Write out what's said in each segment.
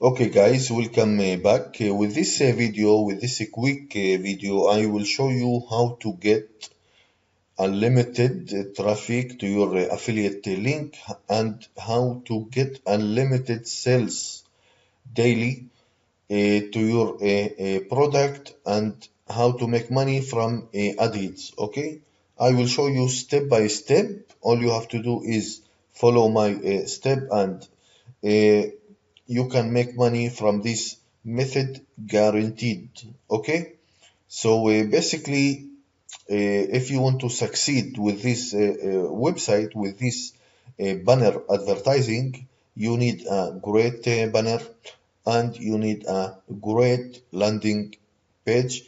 Okay guys, welcome back. With this quick video, I will show you how to get unlimited traffic to your affiliate link and how to get unlimited sales daily to your product and how to make money from Adhitz. Okay, I will show you step by step. All you have to do is follow my step and uh, you can make money from this method guaranteed. Okay, so basically if you want to succeed with this website, with this banner advertising, you need a great banner and you need a great landing page.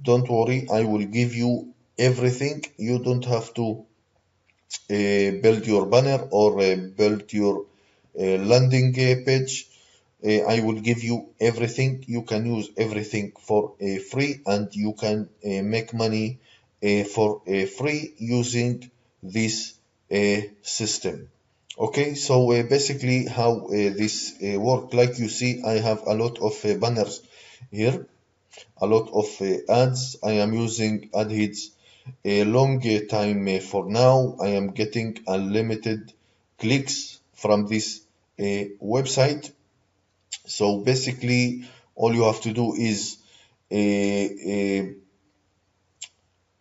Don't worry, I will give you everything. You don't have to build your banner or build your landing page. I will give you everything. You can use everything for free and you can make money for free using this system. Okay, so basically how this work, like you see, I have a lot of banners here, a lot of ads. I am using Adhitz a long time for now. I am getting unlimited clicks from this website. So basically, all you have to do is uh, uh,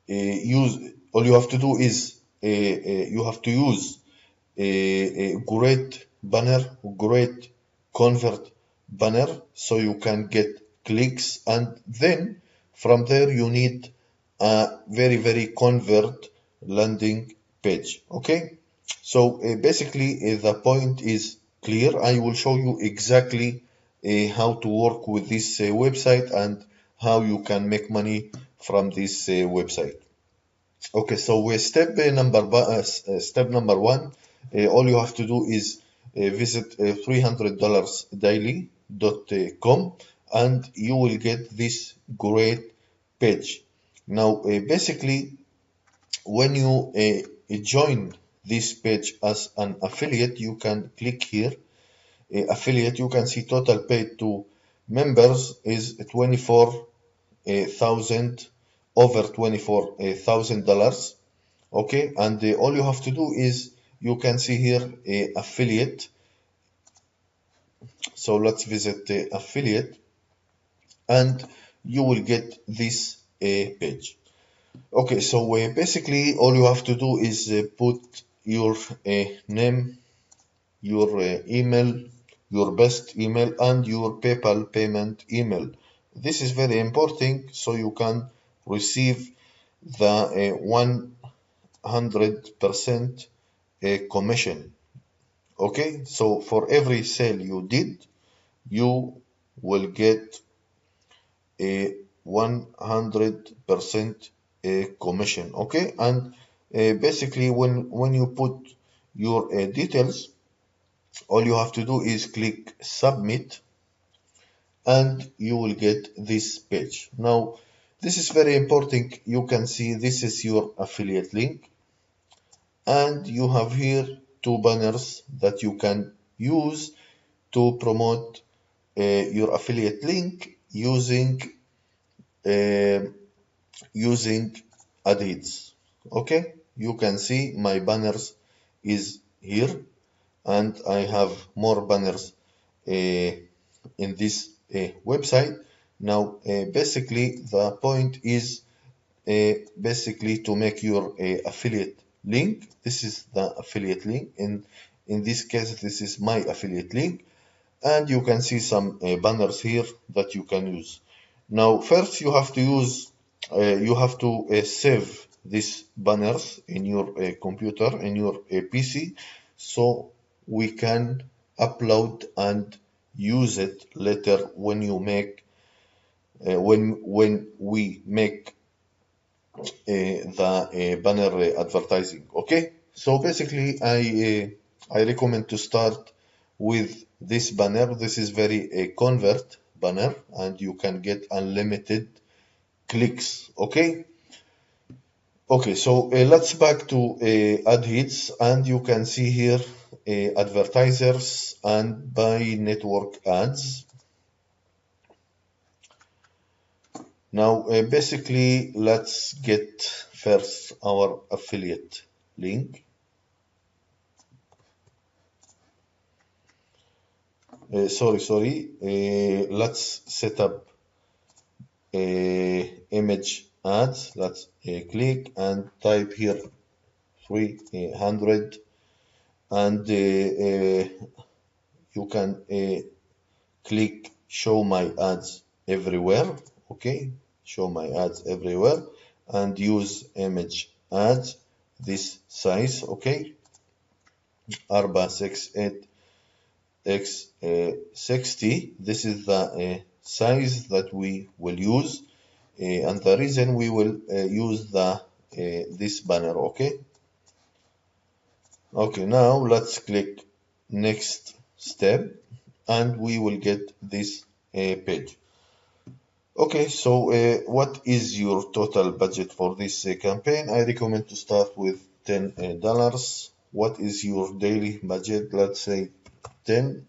use. All you have to do is you have to use a great banner, great convert banner, so you can get clicks, and then from there you need a very convert landing page. Okay, so basically the point is clear. I will show you exactly how to work with this website and how you can make money from this website. Okay, so step number one, all you have to do is visit $300 daily.com and you will get this great page. Now, basically, when you join this page as an affiliate, you can click here, affiliate. You can see total paid to members is 24,000, over $24,000. Okay, and all you have to do is you can see here affiliate. So let's visit the affiliate and you will get this page. Okay, so basically all you have to do is put your name, your email, your best email, and your PayPal payment email. This is very important so you can receive the 100% commission. Okay, so for every sale you did, you will get a 100% commission. Okay, and basically when you put your details, all you have to do is click submit and you will get this page. Now this is very important. You can see this is your affiliate link and you have here two banners that you can use to promote your affiliate link uh, using Adhitz. Okay, you can see my banners is here and I have more banners in this website. Now basically the point is basically to make your affiliate link. This is the affiliate link. In this case, this is my affiliate link, and you can see some banners here that you can use. Now, first you have to use, you have to save these banners in your computer, in your PC, so we can upload and use it later when you make when we make the banner advertising. Okay, so basically I recommend to start with this banner. This is very convert banner and you can get unlimited clicks. Okay, so let's back to Adhitz and you can see here advertisers and buy network ads. Now, basically, let's get first our affiliate link. Sorry. Let's set up image ads. Let's click and type here 300, and you can click show my ads everywhere. Okay, show my ads everywhere, and use image ads this size. Okay, 468 x 60. This is the size that we will use, and the reason we will use the this banner. Okay, now let's click next step, and we will get this page. Okay, so what is your total budget for this campaign? I recommend to start with $10. What is your daily budget? Let's say 10.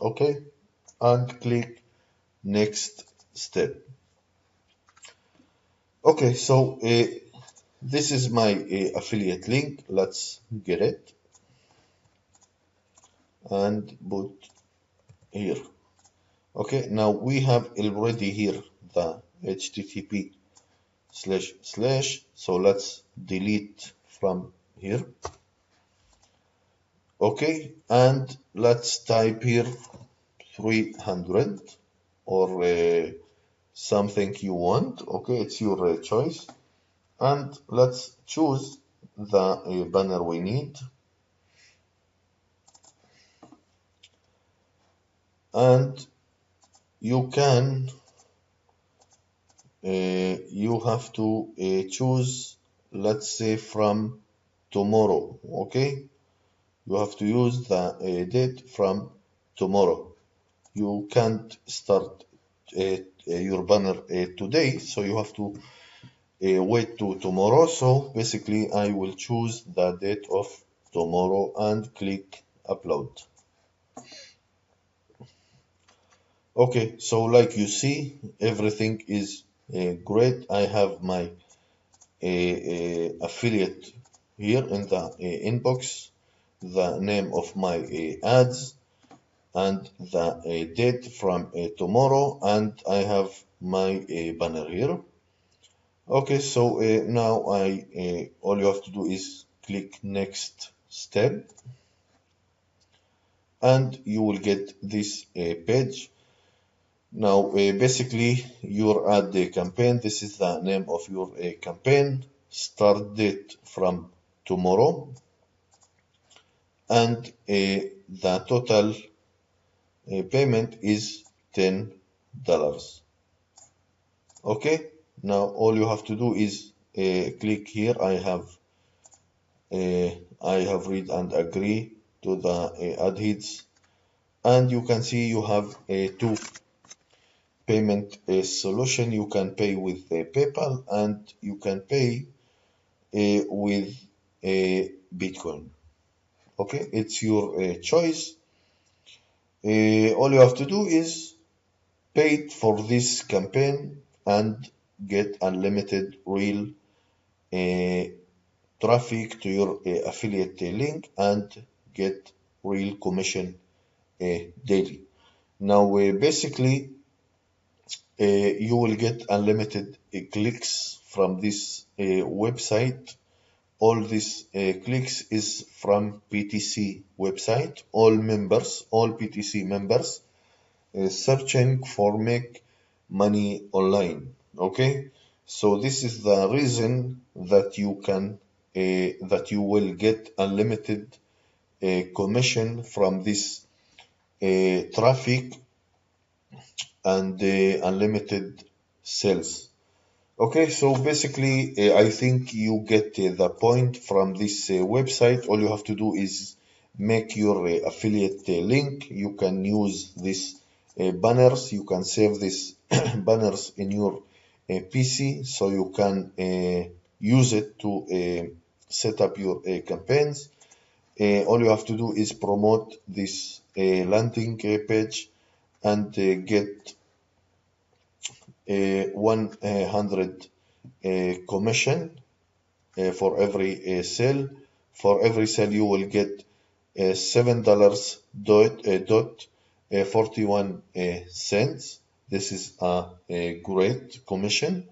Okay, and click next step. Okay, so this is my affiliate link. Let's get it and put here. Okay, now we have already here the HTTP // so let's delete from here. Okay, and let's type here 300 or something you want. Okay, it's your choice, and let's choose the banner we need, and you can you have to choose, let's say, from tomorrow. Okay, you have to use the date from tomorrow. You can't start your banner today, so you have to wait to tomorrow. So basically I will choose the date of tomorrow and click upload. Okay, so like you see, everything is great. I have my affiliate here in the inbox, the name of my ads, and the date from tomorrow, and I have my banner here. Okay, so now all you have to do is click next step, and you will get this page. Now basically your ad campaign, this is the name of your campaign, start date from tomorrow, and the total payment is $10. Okay, now all you have to do is click here. I have read and agree to the Adhitz, and you can see you have two payment solution. You can pay with PayPal, and you can pay with Bitcoin. Okay, it's your choice. All you have to do is pay for this campaign and get unlimited real traffic to your affiliate link and get real commission daily. Now basically you will get unlimited clicks from this website. All these clicks is from PTC website. All PTC members searching for make money online. Okay, so this is the reason that that you will get unlimited commission from this traffic and unlimited sales. Okay, so basically I think you get the point from this website. All you have to do is make your affiliate link. You can use this banners. You can save these banners in your PC, so you can use it to set up your campaigns. All you have to do is promote this landing page and get 100 commission for every sale. For every sale, you will get $7 dot 41 cents. This is a great commission,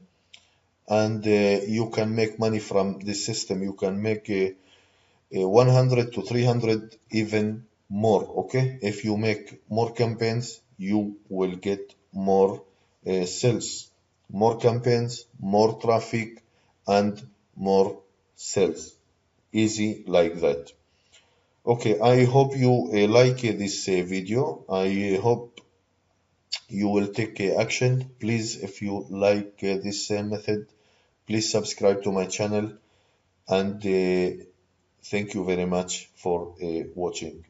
and you can make money from this system. You can make 100 to 300, even more. Okay, if you make more campaigns, you will get more sales. More campaigns, more traffic, and more sales. Easy like that. Okay, I hope you like this video. I hope you will take action. Please, if you like this method, please subscribe to my channel, and thank you very much for watching.